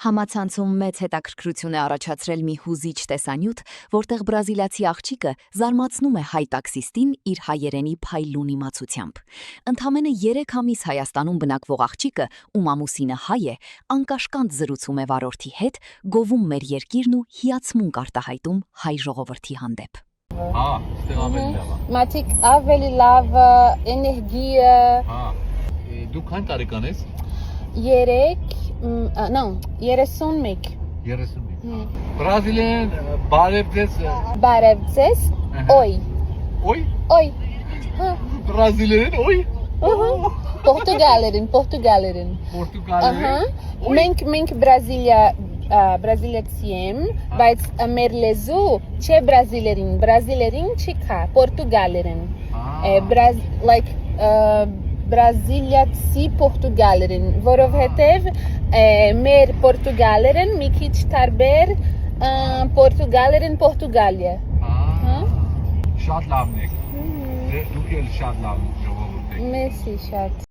Համացանցում մեծ հետաքրքրություն է առաջացրել մի հուզիչ տեսանյութ, որտեղ բրազիլացի աղջիկը զարմացնում է հայ տաքսիստին իր հայերենի փայլուն իմացությամբ։ Ընդամենը 3 ամիս Հայաստանում բնակվող աղջիկը, ում ամուսինը հայ է, անկաշկանդ զրուցում է վարորդի հետ, գովում մեր երկիրն ու հիացմունք արտահայտում հայ ժողովրդի հանդեպ։ Մատիկ ավելի լավ էներգիա։ Դուք քան տարեկան ես? 31 Բրազիլիան բարևձես օյ Օյ Բրազիլիան օյ Պորտուգալերեն մենք բրազիլիացի եմ, բայց մեր լեզու չէ բրազիլերին չի կա, պորտուգալերեն բրազիլիացի պորտուգալերեն, որովհետև մեր պորտուգալերեն մի քիչ տարբեր պորտուգալերեն Պորտուգալիա։ Շատ լավն եք, դուք էլ շատ լավ ժողովուրդ եք։ Մերսի շատ։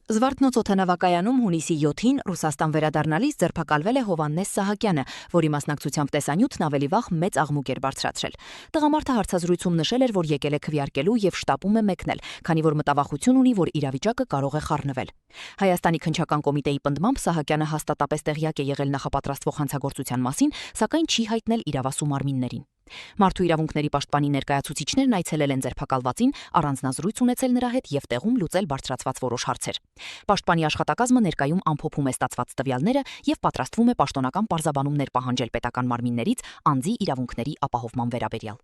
Զվարթնոց օդանավակայանում հունիսի 7-ին Ռուսաստան վերադառնալիս ձերբակալվել է Հովհաննես Սահակյանը, որի մասնակցությամբ տեսանյութն ավելի վաղ մեծ աղմուկ էր բարձրացրել։ Տղամարդը հարցազրույցում նշել էր, որ եկել է քվեարկելու եւ շտապում է մեկնել, քանի որ մտավախություն ունի, որ իրավիճակը կարող է խառնվել։ Հայաստանի քննչական կոմիտեի պնդմամբ Սահակյանը հաստատապես տեղյակ է եղել նախապատրաստվող հանցագործության մասին, սակայն չի հայտնել իրավասու մարմիններին։ Մարդու իրավունքների պաշտպանի ներկայացուցիչներն այցելել են ձերբակալվածին, առանձնազրույց ունեցել նրա հետ եւ տեղում լուծել բարձրացված որոշ հարցեր։ Պաշտպանի աշխատակազմը ներկայում ամփոփում է ստացված տվյալները եւ պատրաստվում է պաշտոնական պարզաբանումներ պահանջել պետական մարմիններից անձի իրավունքների ապահովման վերաբերյալ։